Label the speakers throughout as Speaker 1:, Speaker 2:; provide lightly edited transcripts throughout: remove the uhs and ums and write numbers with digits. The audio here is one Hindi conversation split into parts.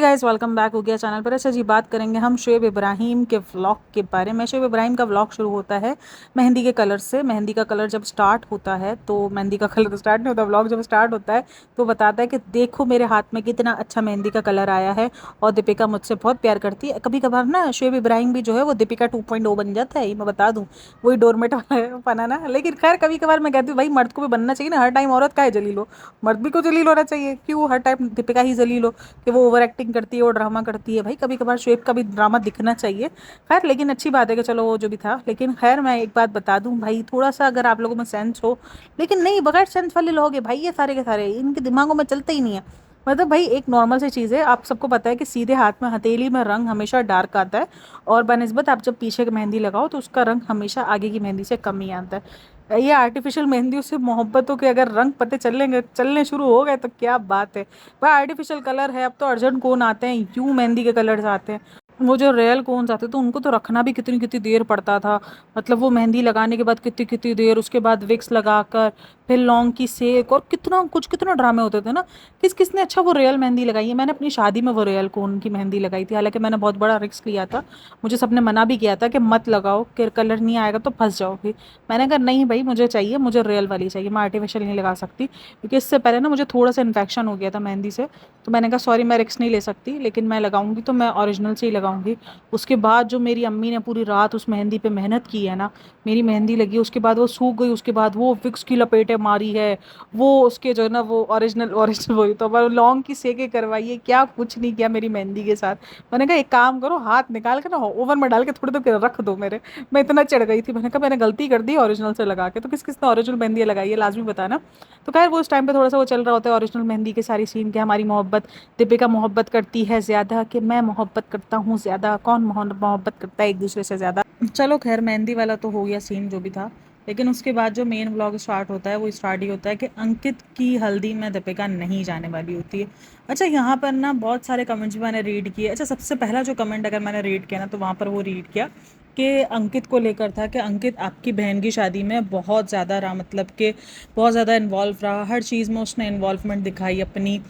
Speaker 1: गाइस, वेलकम बैक हो गया चैनल पर। अच्छा जी, बात करेंगे हम शोएब इब्राहिम के व्लॉग के बारे में। शोएब इब्राहिम का व्लॉग शुरू होता है मेहंदी के कलर से। मेहंदी का कलर जब स्टार्ट होता है तो मेहंदी का कलर तो स्टार्ट नहीं होता, व्लॉग जब स्टार्ट होता है तो बताता है कि देखो मेरे हाथ में कितना अच्छा मेहंदी का कलर आया है और दीपिका मुझसे बहुत प्यार करती है। कभी कभार ना शोएब इब्राहिम भी जो है वो दीपिका 2.0 बन जाता है, ये मैं बता दूँ। वही डोरमेट वाला पना ना, लेकिन खैर कभी कभार मैं कहती हूँ भाई मर्द को भी बनना चाहिए ना, हर टाइम औरत का है जलील हो। मर्द भी को जलील होना चाहिए, क्यों हर टाइम दीपिका ही जलील हो कि वो ओवर एक्टिंग करती है, वो ड्रामा करती है। भाई कभी कभार शुएब का भी ड्रामा दिखना चाहिए। खैर लेकिन अच्छी बात है कि चलो वो जो भी था, लेकिन खैर मैं एक बात बता दूं भाई, थोड़ा सा अगर आप लोगों में सेंस हो, लेकिन नहीं बगैर सेंस वाले लोग हैं भाई, ये सारे के सारे इनके दिमागों में चलते ही नहीं है। मतलब भाई एक नॉर्मल सी चीज़ है, आप सबको पता है कि सीधे हाथ में हथेली में रंग हमेशा डार्क आता है और बनस्बत आप जब पीछे की मेहंदी लगाओ तो उसका रंग हमेशा आगे की मेहंदी से कम ही आता है। ये आर्टिफिशियल मेहंदियों से मोहब्बतों के अगर रंग पते चलने शुरू हो गए तो क्या बात है भाई। आर्टिफिशियल कलर है, अब तो अर्जेंट कौन आते हैं, यूं मेहंदी के कलर्स आते हैं। वो जो रियल कोन्स आते तो उनको तो रखना भी कितनी कितनी देर पड़ता था। मतलब वो मेहंदी लगाने के बाद कितनी कितनी देर, उसके बाद विक्स लगाकर फिर लौंग की सेक और कितना कुछ, कितना ड्रामे होते थे ना। किसने अच्छा वो रियल मेहंदी लगाई है। मैंने अपनी शादी में वो रियल कोन की मेहंदी लगाई थी, हालांकि मैंने बहुत बड़ा रिस्क लिया था। मुझे सबने मना भी किया था कि मत लगाओ कि कलर नहीं आएगा तो फंस जाओगी। मैंने कहा नहीं भाई, मुझे चाहिए, मुझे रियल वाली चाहिए, मैं आर्टिफिशियल नहीं लगा सकती, क्योंकि इससे पहले ना मुझे थोड़ा सा इन्फेक्शन हो गया था मेहंदी से। तो मैंने कहा सॉरी, मैं रिक्स नहीं ले सकती, लेकिन मैं लगाऊंगी तो मैं ओरिजिनल से ही लगाऊंगी। उसके बाद जो मेरी अम्मी ने पूरी रात उस मेहंदी पे मेहनत की है ना, मेरी मेहंदी लगी, उसके बाद वो सूख गई, उसके बाद वो विक्स की लपेटें मारी है, वो उसके जो है ना वो ओरिजिनल ओरिजिनल वही तो लौंग की सेके करवाई है, क्या कुछ नहीं किया मेरी मेहंदी के साथ। मैंने कहा एक काम करो, हाथ निकाल के ना ओवन में डाल के थोड़ी देर रख दो मेरे। मैं इतना चढ़ गई थी, मैंने कहा मैंने गलती कर दी ओरिजिनल से लगा के। तो किस किसने ओरिजिनल मेहंदी लगाई है लाजमी बताना। तो खैर वो उस टाइम पे थोड़ा सा वो चल रहा होता है ओरिजिनल मेहंदी के सारी सीन के, हमारी मोहब्बत, दीपिका मोहब्बत करती है ज़्यादा कि मैं मोहब्बत करता हूँ ज़्यादा, कौन मोहब्बत करता है एक दूसरे से ज़्यादा। चलो खैर मेहंदी वाला तो हो गया सीन जो भी था, लेकिन उसके बाद जो मेन व्लॉग स्टार्ट होता है वो स्टार्ट ही होता है कि अंकित की हल्दी में दीपिका नहीं जाने वाली होती है। अच्छा यहाँ पर ना बहुत सारे कमेंट्स भी मैंने रीड किए। अच्छा सबसे पहला जो कमेंट अगर मैंने रीड किया ना तो वहाँ पर वो रीड किया कि अंकित को लेकर था कि अंकित आपकी बहन की शादी में बहुत ज़्यादा रहा, मतलब कि बहुत ज़्यादा इन्वॉल्व रहा, हर चीज़ में उसने इन्वॉल्वमेंट दिखाई अपनी।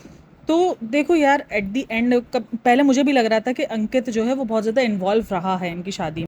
Speaker 1: तो देखो यार एट दी एंड पहले मुझे भी लग रहा था कि अंकित जो है वो बहुत ज़्यादा इन्वॉल्व रहा है इनकी शादी में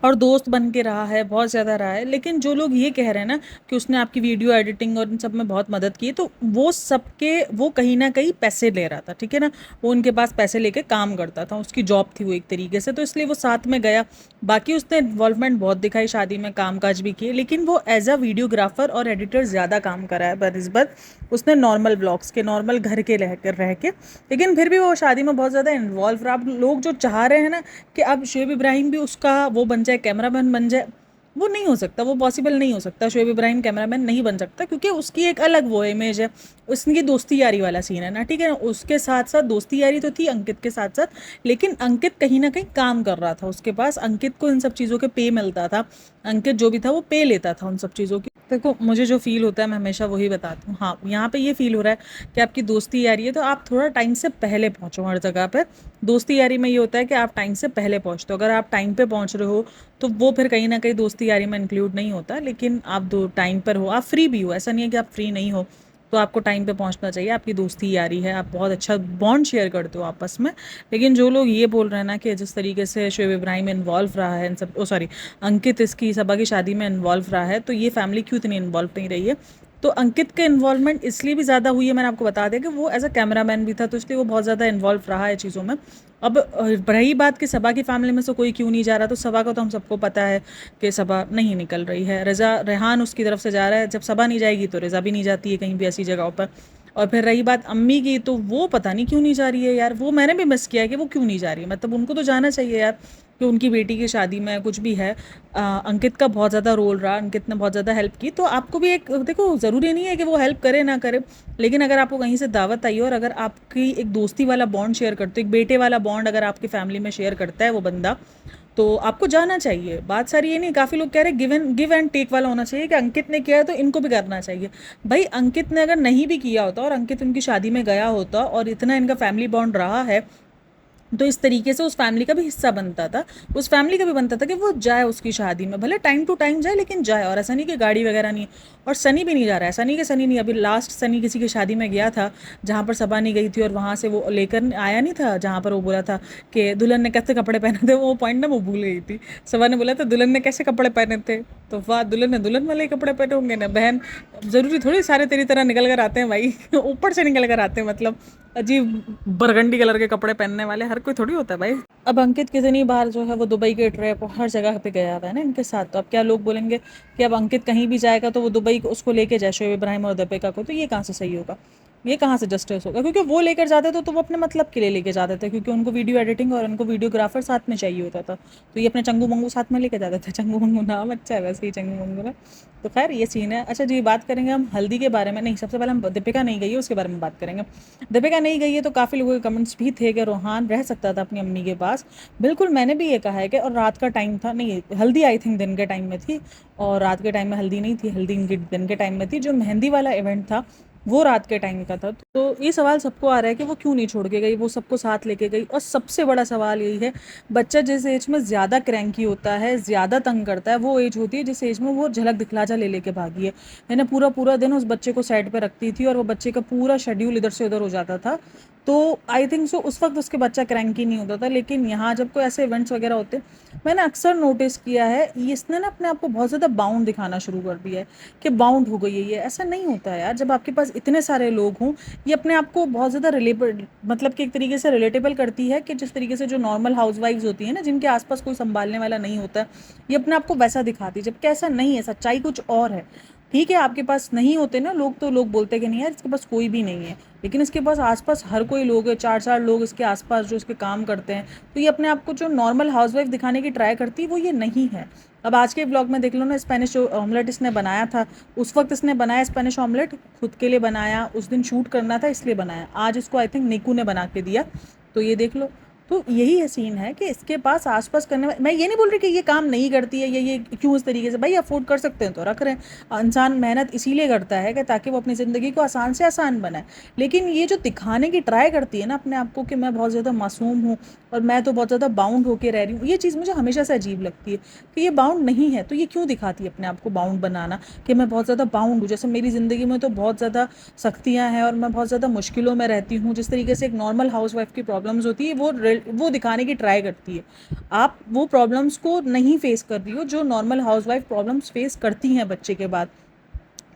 Speaker 1: और दोस्त बन के रहा है, बहुत ज़्यादा रहा है। लेकिन जो लोग ये कह रहे हैं ना कि उसने आपकी वीडियो एडिटिंग और इन सब में बहुत मदद की, तो वो सबके वो कहीं ना कहीं पैसे ले रहा था, ठीक है ना। वो उनके पास पैसे लेके काम करता था, उसकी जॉब थी वो एक तरीके से, तो इसलिए वो साथ में गया। बाकी उसने इन्वॉल्वमेंट बहुत दिखाई शादी में, काम काज भी किए, लेकिन वो एज अ वीडियोग्राफर और एडिटर ज़्यादा काम करा है बनस्बत उसने नॉर्मल ब्लॉग्स के, नॉर्मल घर के रह के। लेकिन फिर भी वो शादी में बहुत ज़्यादा इन्वॉल्व रहा। अब लोग जो चाह रहे हैं ना कि अब शोएब इब्राहिम भी उसका वो बन जाए, कैमरामैन बन जाए, वो नहीं हो सकता, वो पॉसिबल नहीं हो सकता। शोएब इब्राहिम कैमरामैन नहीं बन सकता, क्योंकि उसकी एक अलग वो इमेज है। उसकी दोस्ती यारी वाला सीन है ना, ठीक है ना। उसके साथ साथ दोस्ती यारी तो थी अंकित के साथ साथ, लेकिन अंकित कहीं ना कहीं काम कर रहा था उसके पास, अंकित को इन सब चीज़ों के पे मिलता था, अंकित जो भी था वो पे लेता था उन सब चीज़ों की। देखो मुझे जो फील होता है मैं हमेशा वही बताती हूँ। हाँ यहाँ पे ये फील हो रहा है कि आपकी दोस्ती यारी है तो आप थोड़ा टाइम से पहले पहुँचो हर जगह पर। दोस्ती यारी में ये होता है कि आप टाइम से पहले पहुँचते हो, अगर आप टाइम पे पहुँच रहे हो तो वो फिर कहीं ना कहीं दोस्ती यारी में इंक्लूड नहीं होता। लेकिन आप दो टाइम पर हो, आप फ्री भी हो, ऐसा नहीं है कि आप फ्री नहीं हो, तो आपको टाइम पे पहुंचना चाहिए। आपकी दोस्ती यारी है, आप बहुत अच्छा बॉन्ड शेयर करते हो आपस में। लेकिन जो लोग ये बोल रहे हैं ना कि जिस तरीके से शोएब इब्राहिम इन्वॉल्व रहा है इन सब, ओ सॉरी, अंकित इसकी सबा की शादी में इन्वॉल्व रहा है, तो ये फैमिली क्यों इतनी इन्वॉल्व नहीं रही है। तो अंकित का इन्वॉल्वमेंट इसलिए भी ज़्यादा हुई है, मैंने आपको बता दिया कि वो एज अ कैमरामैन भी था, तो इसलिए वो बहुत ज़्यादा इन्वॉल्व रहा है चीज़ों में। अब रही बात कि सबा की फैमिली में से कोई क्यों नहीं जा रहा, तो सबा का तो हम सबको पता है कि सबा नहीं निकल रही है। रज़ा रेहान उसकी तरफ से जा रहा है, जब सबा नहीं जाएगी तो रज़ा भी नहीं जाती है कहीं भी ऐसी जगहों पर। और फिर रही बात अम्मी की, तो वो पता नहीं क्यों नहीं जा रही है यार, वो मैंने भी मिस किया है कि वो क्यों नहीं जा रही है। मतलब उनको तो जाना चाहिए यार, कि उनकी बेटी की शादी में कुछ भी है। अंकित का बहुत ज़्यादा रोल रहा, अंकित ने बहुत ज़्यादा हेल्प की, तो आपको भी एक देखो, ज़रूरी नहीं है कि वो हेल्प करे ना करे, लेकिन अगर आपको कहीं से दावत आई और अगर आपकी एक दोस्ती वाला बॉन्ड शेयर करते हो, एक बेटे वाला बॉन्ड अगर आपकी फैमिली में शेयर करता है वो बंदा, तो आपको जाना चाहिए। बात सारी ये नहीं, काफ़ी लोग कह रहे हैं गिव एंड टेक वाला होना चाहिए कि अंकित ने किया है तो इनको भी करना चाहिए। भाई अंकित ने अगर नहीं भी किया होता और अंकित उनकी शादी में गया होता और इतना इनका फैमिली बॉन्ड रहा है तो इस तरीके से उस फैमिली का भी हिस्सा बनता था, उस फैमिली का भी बनता था कि वो जाए उसकी शादी में, भले टाइम टू टाइम जाए लेकिन जाए। और ऐसा नहीं कि गाड़ी वगैरह नहीं है। और सनी भी नहीं जा रहा है, सनी के सनी नहीं, अभी लास्ट सनी किसी की शादी में गया था जहाँ पर सबा नहीं गई थी, और वहाँ से वो लेकर आया नहीं था जहाँ पर वो बोला था कि दुल्हन ने कैसे कपड़े पहने थे, वो पॉइंट ना वो भूल गई थी। सबा ने बोला था दुल्हन ने कैसे कपड़े पहने थे, तो वाह, दुल्हन ने दुल्हन वाले कपड़े पहने होंगे ना बहन। ज़रूरी थोड़ी सारे तेरी तरह निकल कर आते हैं भाई ऊपर से निकल कर आते हैं, मतलब अजीब बरगंडी कलर के कपड़े पहनने वाले हर कोई थोड़ी होता है भाई। अब अंकित कितनी बार जो है वो दुबई के ट्रिप हर जगह पे गया हुआ है ना इनके साथ, तो अब क्या लोग बोलेंगे कि अब अंकित कहीं भी जाएगा तो वो दुबई को उसको लेके जाए, शोएब इब्राहिम और दीपिका को, तो ये कहाँ से सही होगा, ये कहाँ से जस्टिस होगा। क्योंकि वो लेकर जाते तो वो अपने मतलब के लिए लेके जाते थे, क्योंकि उनको वीडियो एडिटिंग और उनको वीडियोग्राफर साथ में चाहिए होता था, तो ये अपने चंगू मंगू साथ में लेके जाते थे। चंगू मंगू नाम अच्छा है वैसे ही, चंगू मंगू ना। तो खैर ये सीन है। अच्छा जी, बात करेंगे हम हल्दी के बारे में। नहीं, सबसे पहले हम दीपिका नहीं गई है उसके बारे में बात करेंगे। दीपिका नहीं गई है तो काफ़ी लोगों के कमेंट्स भी थे कि रोहान रह सकता था अपनी अम्मी के पास। बिल्कुल, मैंने भी ये कहा है कि, और रात का टाइम था, नहीं हल्दी आई थिंक दिन के टाइम में थी, और रात के टाइम में हल्दी नहीं थी, हल्दी इनके दिन के टाइम में थी। जो मेहंदी वाला इवेंट था वो रात के टाइम का था। तो ये सवाल सबको आ रहा है कि वो क्यों नहीं छोड़ के गई, वो सबको साथ लेके गई। और सबसे बड़ा सवाल यही है, बच्चा जिस एज में ज़्यादा क्रैंकी होता है, ज़्यादा तंग करता है, वो एज होती है जिस एज में वो झलक दिखला जा ले लेके भागी है ना। पूरा पूरा दिन उस बच्चे को साइड पे रखती थी और वो बच्चे का पूरा शेड्यूल इधर से उधर हो जाता था। तो आई थिंक सो उस वक्त उसके बच्चा क्रैंकी नहीं होता था। लेकिन यहाँ जब कोई ऐसे इवेंट्स वगैरह होते, मैंने अक्सर नोटिस किया है इसने ना अपने आप को बहुत ज़्यादा बाउंड दिखाना शुरू कर दिया है कि बाउंड हो गई है ये। ऐसा नहीं होता है यार, जब आपके पास इतने सारे लोग हों, ये अपने आप को बहुत ज़्यादा रिलेटेबल, मतलब कि एक तरीके से रिलेटेबल करती है कि जिस तरीके से जो नॉर्मल हाउसवाइफ्स होती हैं ना, जिनके आसपास कोई संभालने वाला नहीं होता, ये अपने आप को वैसा दिखाती है, जबकि ऐसा नहीं है, सच्चाई कुछ और है। ठीक है, आपके पास नहीं होते ना लोग, तो लोग बोलते कि नहीं यार इसके पास कोई भी नहीं है, लेकिन इसके पास आसपास हर कोई लोग है, चार चार लोग इसके आसपास जो इसके काम करते हैं। तो ये अपने आप को जो नॉर्मल हाउसवाइफ दिखाने की ट्राई करती है वो ये नहीं है। अब आज के ब्लॉग में देख लो ना, स्पेनिश ऑमलेट इसने बनाया था, उस वक्त इसने बनाया स्पेनिश ऑमलेट खुद के लिए बनाया, उस दिन शूट करना था इसलिए बनाया, आज इसको आई थिंक निकू ने बना के दिया। तो ये देख लो, तो यही है सीन है कि इसके पास आसपास करने मैं ये नहीं बोल रही कि ये काम नहीं करती है, ये क्यों इस तरीके से, भाई अफोर्ड कर सकते हैं तो रख रहे हैं। इंसान मेहनत इसीलिए करता है कि ताकि वो अपनी ज़िंदगी को आसान से आसान बनाए। लेकिन ये जो दिखाने की ट्राई करती है ना अपने आप को कि मैं बहुत ज़्यादा मासूम हूँ और मैं तो बहुत ज़्यादा बाउंड होकर रह रही हूँ, ये चीज़ मुझे हमेशा से अजीब लगती है कि ये बाउंड नहीं है, तो ये क्यों दिखाती है अपने आप को बाउंड बनाना कि मैं बहुत ज़्यादा बाउंड हूँ। जैसे मेरी ज़िंदगी में तो बहुत ज़्यादा सख्तियाँ हैं और मैं बहुत ज़्यादा मुश्किलों में रहती हूँ, जिस तरीके से एक नॉर्मल हाउसवाइफ की प्रॉब्लम्स होती है वो दिखाने की ट्राई करती है। आप वो प्रॉब्लम्स को नहीं फेस कर रही हो जो नॉर्मल हाउसवाइफ प्रॉब्लम्स फेस करती हैं बच्चे के बाद,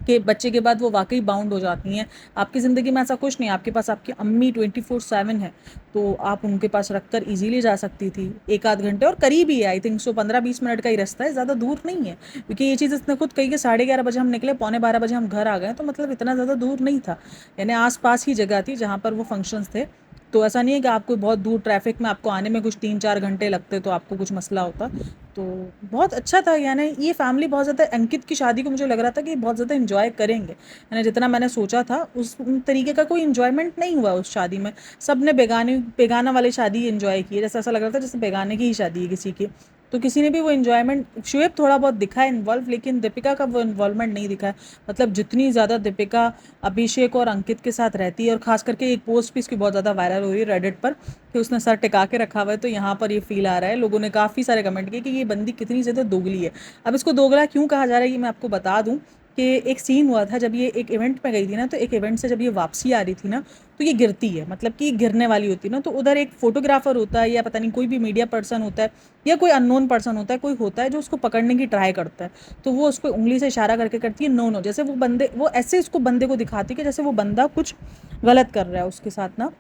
Speaker 1: कि बच्चे के बाद वो वाकई बाउंड हो जाती हैं। आपकी ज़िंदगी में ऐसा कुछ नहीं, आपके पास आपकी अम्मी 24/7 है, तो आप उनके पास रख कर ईजीली जा सकती थी एक आध घंटे, और करीब ही है आई थिंक सो 15-20 मिनट का ही रास्ता है, ज़्यादा दूर नहीं है। क्योंकि ये चीज़ इसने खुद कही कि 11:30 बजे हम निकले, 11:45 बजे हम घर आ गए, तो मतलब इतना ज़्यादा दूर नहीं था, यानी आस पास ही जगह थी जहाँ पर वो फंक्शंस थे। तो ऐसा नहीं है कि आपको बहुत दूर ट्रैफिक में आपको आने में कुछ 3-4 घंटे लगते तो आपको कुछ मसला होता। तो बहुत अच्छा था, यानी ये फैमिली बहुत ज़्यादा, अंकित की शादी को मुझे लग रहा था कि बहुत ज़्यादा इन्जॉय करेंगे, यानी जितना मैंने सोचा था उस तरीके का कोई इन्जॉयमेंट नहीं हुआ उस शादी में। सब ने बेगाना वाली शादी इन्जॉय की है, जैसे ऐसा लग रहा था जैसे बेगाने की ही शादी है किसी की। तो किसी ने भी वो इन्जॉयमेंट, शुएब थोड़ा बहुत दिखा है इन्वॉल्व, लेकिन दीपिका का वो इन्वॉल्वमेंट नहीं दिखा है। मतलब जितनी ज़्यादा दीपिका अभिषेक और अंकित के साथ रहती है, और खास करके एक पोस्ट भी इसकी बहुत ज़्यादा वायरल हो रही है रेडिट पर कि उसने सर टिका के रखा हुआ है, तो यहाँ पर ये फील आ रहा है, लोगों ने काफ़ी सारे कमेंट किए कि ये बंदी कितनी ज़्यादा दोगली है। अब इसको दोगला क्यों कहा जा रहा है ये मैं आपको बता दूँ कि एक सीन हुआ था जब ये एक इवेंट में गई थी ना, तो एक इवेंट से जब ये वापसी आ रही थी ना, तो ये गिरती है, मतलब कि गिरने वाली होती है ना, तो उधर एक फोटोग्राफर होता है या पता नहीं कोई भी मीडिया पर्सन होता है या कोई अननोन पर्सन होता है, कोई होता है जो उसको पकड़ने की ट्राई करता है। तो वो उसको उंगली से इशारा करके करती है नो नो, जैसे वो ऐसे उसको बंदे को दिखाती है कि जैसे वो बंदा कुछ गलत कर रहा है उसके साथ ना,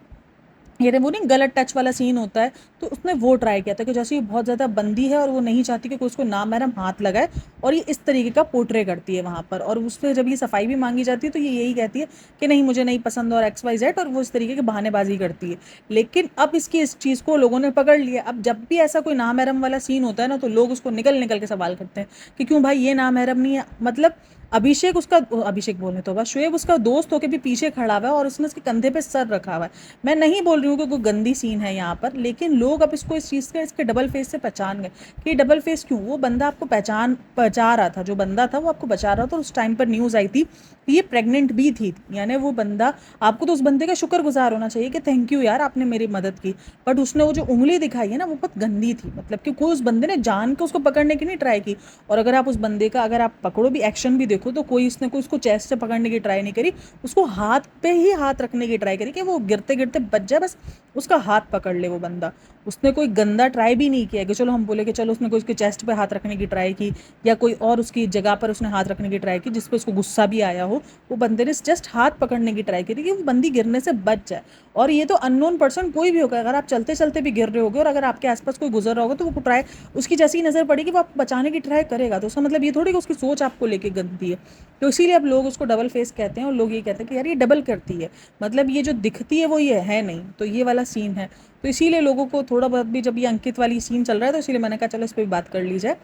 Speaker 1: ये वो नहीं गलत टच वाला सीन होता है। तो उसने वो ट्राई किया था कि जैसे ये बहुत ज़्यादा बंदी है और वो नहीं चाहती कि कोई उसको नामहरम हाथ लगाए, और ये इस तरीके का पोर्ट्रे करती है वहाँ पर। और उस पर जब ये सफाई भी मांगी जाती है तो ये यही कहती है कि नहीं मुझे नहीं पसंद और XYZ, और वो इस तरीके की बहानेबाजी करती है। लेकिन अब इसकी इस चीज़ को लोगों ने पकड़ लिया। अब जब भी ऐसा कोई नामहरम वाला सीन होता है ना, तो लोग उसको निकल निकल के सवाल करते हैं कि क्यों भाई ये नामहरम नहीं है। मतलब अभिषेक बोलने तो बस शोएब उसका दोस्त होके भी पीछे खड़ा हुआ है और उसने उसके कंधे पे सर रखा हुआ है। मैं नहीं बोल रही हूँ कि कोई गंदी सीन है यहाँ पर, लेकिन लोग अब इसको इस चीज़ का इसके डबल फेस से पहचान गए कि डबल फेस क्यों। वो बंदा आपको बचा रहा था, जो बंदा था वो आपको बचा रहा था। उस टाइम पर न्यूज़ आई थी कि ये प्रेग्नेंट भी थी, यानी वो बंदा, आपको तो उस बंदे का शुक्रगुजार होना चाहिए कि थैंक यू यार आपने मेरी मदद की। बट उसने वो जो उंगली दिखाई है ना वो बहुत गंदी थी, मतलब कि कोई उस बंदे ने जान के उसको पकड़ने की नहीं ट्राई की। और अगर आप उस बंदे का अगर आप पकड़ो भी, एक्शन भी देखो, तो उसने कोई उसको चेस्ट से पकड़ने की ट्राई नहीं करी, उसको हाथ पे ही हाथ रखने की ट्राई करी कि वो गिरते गिरते बच जाए, बस उसका हाथ पकड़ ले वो बंदा। उसने कोई गंदा ट्राई भी नहीं किया कि चलो हम बोले कि चलो उसने कोई उसके चेस्ट पे हाथ रखने की ट्राई की या कोई और उसकी जगह पर उसने हाथ रखने की ट्राई की जिस पे उसको गुस्सा भी आया हो। वो बंदे ने जस्ट हाथ पकड़ने की ट्राई करी कि वो बंदी गिरने से बच जाए। और ये तो अननोन पर्सन कोई भी होगा, अगर आप चलते चलते भी गिर रहे होगे और अगर आपके आसपास कोई गुजर रहा होगा तो वो ट्राई, उसकी जैसी नज़र पड़ेगी वो आपको बचाने की ट्राई करेगा। तो उसका मतलब ये थोड़ी कि उसकी सोच आपको लेके गंदी है। तो इसीलिए अब लोग उसको डबल फेस कहते हैं और लोग ये कहते हैं कि यार ये डबल करती है, मतलब ये जो दिखती है वो ये है नहीं, तो ये वाला सीन है। तो इसीलिए लोगों को थोड़ा बहुत भी, जब ये अंकित वाली सीन चल रहा है तो इसीलिए मैंने कहा चलो इस पर भी बात कर ली जाए।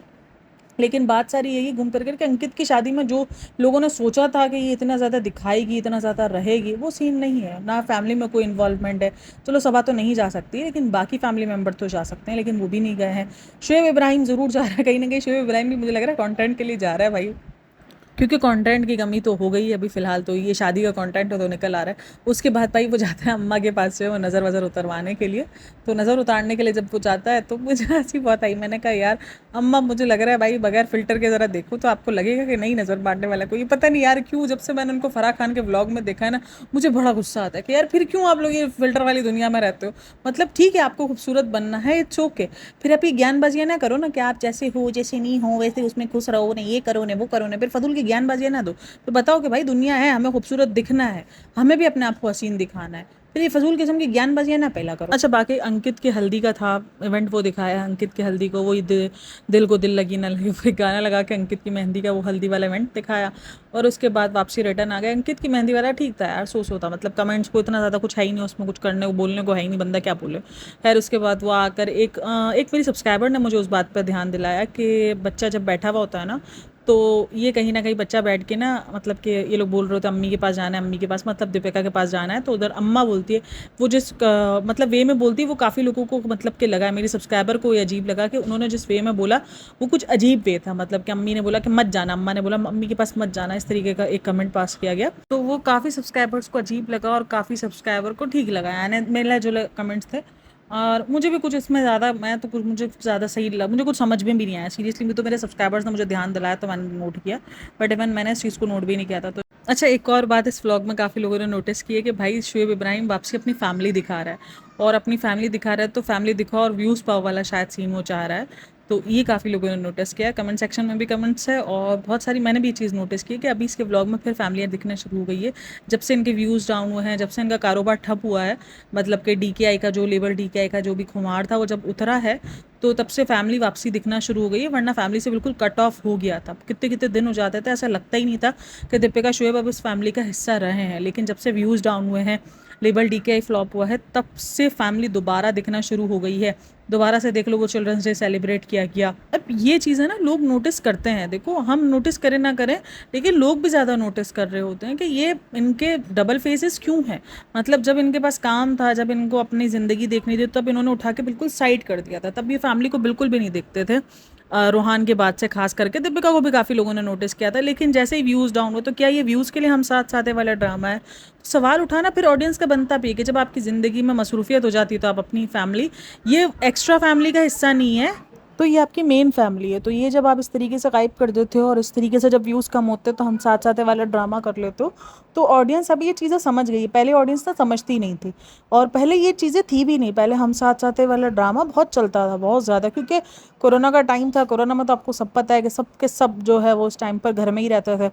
Speaker 1: लेकिन बात सारी यही घूम फिर करके अंकित की शादी में जो लोगों ने सोचा था कि ये इतना ज़्यादा दिखाएगी, इतना ज़्यादा रहेगी, वो सीन नहीं है ना। फैमिली में कोई इन्वॉल्वमेंट है, चलो सभा तो नहीं जा सकती लेकिन बाकी फैमिली मेम्बर तो जा सकते हैं, लेकिन वो भी नहीं गए हैं। शोएब इब्राहिम ज़रूर जा रहा है, कहीं ना कहीं शोएब इब्राहिम भी मुझे लग रहा है कॉन्टेंट के लिए जा रहा है भाई, क्योंकि कंटेंट की कमी तो हो गई है अभी फ़िलहाल। तो ये शादी का कंटेंट तो निकल आ रहा है। उसके बाद भाई वो जाता है अम्मा के पास से वो नज़र वज़र उतरवाने के लिए। तो नज़र उतारने के लिए जब वो जाता है तो मुझे हंसी बहुत आई। मैंने कहा यार अम्मा, मुझे लग रहा है भाई बगैर फ़िल्टर के ज़रा देखो तो आपको लगेगा कि नहीं नज़र मारने वाला कोई। पता नहीं यार क्यों, जब से मैंने उनको फराह खान के व्लॉग में देखा है ना, मुझे बड़ा गुस्सा आता है कि यार फिर क्यों आप लोग ये फ़िल्टर वाली दुनिया में रहते हो। मतलब ठीक है आपको खूबसूरत बनना है, इट्स ओके, फिर आप ये ज्ञानबाजियाँ ना करो ना कि आप जैसे हो जैसे नहीं हो वैसे उसमें खुश रहो, नहीं ये करो नहीं वो करो नहीं, फिर फजूल की ज्ञानबाजियाँ ना दो। तो बताओ कि भाई दुनिया है, हमें खूबसूरत दिखना है, हमें भी अपने आप को हसीन दिखाना है, फिर ये फजूल किस्म की ज्ञानबाजियाँ ना पहला करो। अच्छा बाकी अंकित की हल्दी का था इवेंट, वो दिखाया अंकित की हल्दी को, वही दिल को दिल लगी ना लगी, वो गाना लगा के अंकित की मेहंदी का वो हल्दी वाला इवेंट दिखाया। और उसके बाद वापसी रिटर्न आ गया। अंकित की मेहंदी वाला ठीक था यार, सो था, मतलब कमेंट्स को इतना ज़्यादा कुछ है ही नहीं उसमें, कुछ करने को बोलने को है ही नहीं, बंदा क्या बोले। खैर उसके बाद वो आकर एक मेरी सब्सक्राइबर ने मुझे उस बात पर ध्यान दिलाया कि बच्चा जब बैठा हुआ होता है ना, तो ये कहीं ना कहीं बच्चा बैठ के ना, मतलब कि ये लोग बोल रहे थे अम्मी के पास जाना है, अम्मी के पास मतलब दीपिका के पास जाना है, तो उधर अम्मा बोलती है, वो जिस मतलब वे में बोलती है वो काफ़ी लोगों को मतलब कि लगा, मेरी सब्सक्राइबर को ये अजीब लगा कि उन्होंने जिस वे में बोला वो कुछ अजीब वे था, मतलब कि अम्मी ने बोला कि मत जाना, अम्मा ने बोला अम्मी के पास मत जाना, इस तरीके का एक कमेंट पास किया गया। तो वो काफ़ी सब्सक्राइबर्स को अजीब लगा और काफ़ी सब्सक्राइबर को ठीक लगा, यानी मेरा जो कमेंट्स थे। और मुझे भी कुछ इसमें ज़्यादा, मैं तो कुछ मुझे ज़्यादा सही लगा, मुझे कुछ समझ में भी नहीं आया सीरियसली। तो मेरे सब्सक्राइबर्स ने मुझे ध्यान दिलाया तो मैंने नोट किया, बट इवन मैंने इस चीज़ को नोट भी नहीं किया था। तो अच्छा एक और बात इस व्लॉग में काफ़ी लोगों ने नोटिस की है कि भाई शोएब इब्राहिम वापसी अपनी फैमिली दिखा रहा है, और अपनी फैमिली दिखा रहा है तो फैमिली दिखाओ और व्यूज़ पाओ वाला शायद सीन वो चाह रहा है। तो ये काफ़ी लोगों ने नोटिस किया, कमेंट सेक्शन में भी कमेंट्स है और बहुत सारी मैंने भी ये चीज़ नोटिस की कि अभी इसके व्लॉग में फिर फैमिलियाँ दिखना शुरू हो गई है, जब से इनके व्यूज़ डाउन हुए हैं, जब से इनका कारोबार ठप हुआ है। मतलब कि DKI का जो लेबर DKI का जो भी खुमार था वो जब उतरा है, तो तब से फैमिली वापसी दिखना शुरू हो गई है, वरना फैमिली से बिल्कुल कट ऑफ हो गया था। कितने कितने दिन हो जाते थे, ऐसा लगता ही नहीं था कि दीपिका शोएब अब इस फैमिली का हिस्सा रहे हैं। लेकिन जब से व्यूज़ डाउन हुए हैं, लेबल DKI फ्लॉप हुआ है, तब से फैमिली दोबारा दिखना शुरू हो गई है। दोबारा से देख लो वो चिल्ड्रंस डे सेलिब्रेट किया गया। अब ये चीज़ है ना, लोग नोटिस करते हैं, देखो हम नोटिस करें ना करें लेकिन लोग भी ज़्यादा नोटिस कर रहे होते हैं कि ये इनके डबल फेसेस क्यों हैं। मतलब जब इनके पास काम था, जब इनको अपनी ज़िंदगी देखनी थी, तब इन्होंने उठा के बिल्कुल साइड कर दिया था, तब ये फैमिली को बिल्कुल भी नहीं देखते थे। रोहान के बाद से खास करके दीपिका को भी काफ़ी लोगों ने नोटिस किया था। लेकिन जैसे ही व्यूज़ डाउन हो, तो क्या ये व्यूज़ के लिए हम साथ साथे वाला ड्रामा है। सवाल उठाना फिर ऑडियंस का बनता भी है कि जब आपकी ज़िंदगी में मसरूफियत हो जाती है तो आप अपनी फैमिली, ये एक्स्ट्रा फैमिली का हिस्सा नहीं है, तो ये आपकी मेन फैमिली है। तो ये जब आप इस तरीके से गायब कर देते हो और इस तरीके से जब व्यूज़ कम होते तो हम साथ साथ वाला ड्रामा कर लेते हो, तो ऑडियंस अभी ये चीज़ें समझ गई है। पहले ऑडियंस ना समझती नहीं थी, और पहले ये चीज़ें थी भी नहीं। पहले हम साथ साथ वाला ड्रामा बहुत चलता था, बहुत ज़्यादा, क्योंकि कोरोना का टाइम था। कोरोना में तो आपको सब पता है कि सब के सब जो है वो उस टाइम पर घर में ही रहते थे,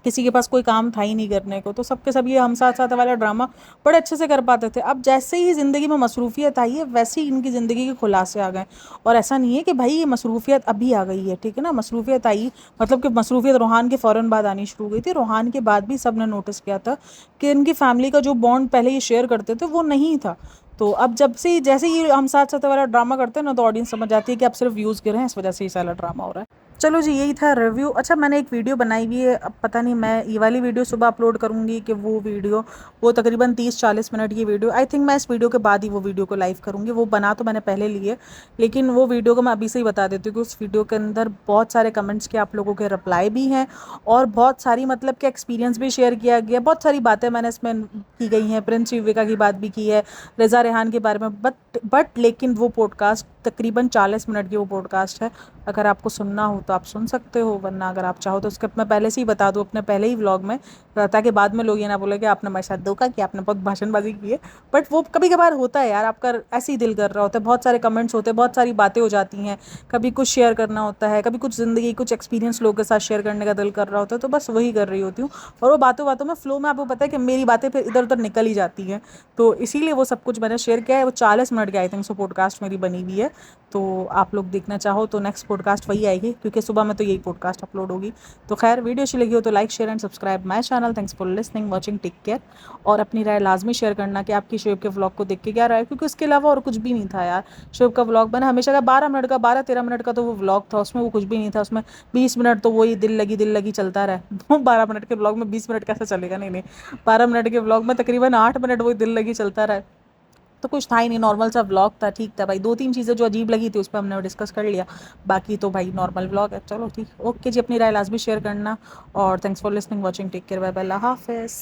Speaker 1: किसी के पास कोई काम था ही नहीं करने को, तो सबके सब ये हम साथ साथ वाला ड्रामा बड़े अच्छे से कर पाते थे। अब जैसे ही ज़िंदगी में मसरूफियत आई है, वैसे ही इनकी ज़िंदगी के खुलासे आ गए। और ऐसा नहीं है कि भाई ये मसरूफियत अभी आ गई है, ठीक है ना, मसरूफियत आई, मतलब कि मसरूफियत रोहान के फ़ौरन बाद आनी शुरू हो गई थी। रोहान के बाद भी सब ने नोटिस किया था कि इनकी फैमिली का जो बॉन्ड पहले ये शेयर करते थे वो नहीं था। तो अब जब से जैसे ही हम साथ साथ वाला ड्रामा करते हैं ना, तो ऑडियंस समझ जाती है कि अब सिर्फ व्यूज़ गिर रहे हैं, इस वजह से ये सारा ड्रामा हो रहा है। चलो जी, यही था रिव्यू। अच्छा, मैंने एक वीडियो बनाई हुई है, अब पता नहीं मैं ये वाली वीडियो सुबह अपलोड करूँगी कि वो वीडियो, वो तकरीबन 30-40 मिनट की वीडियो, आई थिंक मैं इस वीडियो के बाद ही वो वीडियो को लाइव करूँगी। वो बना तो मैंने पहले ली है, लेकिन वो वीडियो को मैं अभी से ही बता देती हूँ कि उस वीडियो के अंदर बहुत सारे कमेंट्स के आप लोगों के रिप्लाई भी हैं, और बहुत सारी मतलब कि एक्सपीरियंस भी शेयर किया गया, बहुत सारी बातें मैंने इसमें की गई हैं, प्रिंस युविका की बात भी की है, रज़ा रेहान के बारे में, बट लेकिन वो पॉडकास्ट तकरीबन 40 मिनट की वो पॉडकास्ट है। अगर आपको सुनना हो तो आप सुन सकते हो, वरना अगर आप चाहो तो उसके मैं पहले से ही बता दूँ अपने पहले ही व्लॉग में, ताकि बाद में लोग ये ना बोले कि आपने मेरे साथ धोखा किया, आपने बहुत भाषणबाजी की है। बट वो कभी कभार होता है यार, आपका ऐसे ही दिल कर रहा होता है, बहुत सारे कमेंट्स होते हैं, बहुत सारी बातें हो जाती हैं, कभी कुछ शेयर करना होता है, कभी कुछ ज़िंदगी कुछ एक्सपीरियंस लोगों के साथ शेयर करने का दिल कर रहा होता है, तो बस वही कर रही होती हूँ। और वो बातों बातों में फ्लो में आपको पता है कि मेरी बातें फिर इधर उधर निकल ही जाती हैं, तो इसीलिए वो सब कुछ मैंने शेयर किया है। वो 40 मिनट की आई थिंक सो पॉडकास्ट मेरी बनी हुई है, तो आप लोग देखना चाहो तो नेक्स्ट पॉडकास्ट वही आएगी, क्योंकि सुबह में तो यही पॉडकास्ट अपलोड होगी। तो खैर, वीडियो अच्छी लगी हो तो like share and subscribe my channel. Thanks for listening watching, take care. और अपनी राय लाजमी शेयर करना कि आपकी शोएब के व्लॉग को देख के क्या राय है, क्योंकि उसके अलावा और कुछ भी नहीं था यार। शोएब का व्लॉग बना हमेशा का 12 मिनट का, 12-13 मिनट का तो वो व्लॉग था, उसमें वो कुछ भी नहीं था। उसमें 20 मिनट तो वही दिल लगी चलता रहा। 12 मिनट के व्लॉग में 20 मिनट कैसे चलेगा? नहीं नहीं, 12 मिनट के व्लॉग में तकरीबन 8 मिनट वही दिल लगी चलता रहा। तो कुछ था ही नहीं, नॉर्मल सा व्लॉग था, ठीक था भाई। 2-3 चीज़ें जो अजीब लगी थी उस पर हमने डिस्कस कर लिया, बाकी तो भाई नॉर्मल व्लॉग है। चलो ठीक, ओके जी, अपनी राय लाजमी शेयर करना, और thanks for listening watching, take care, bye bye, अल्लाह हाफिज़।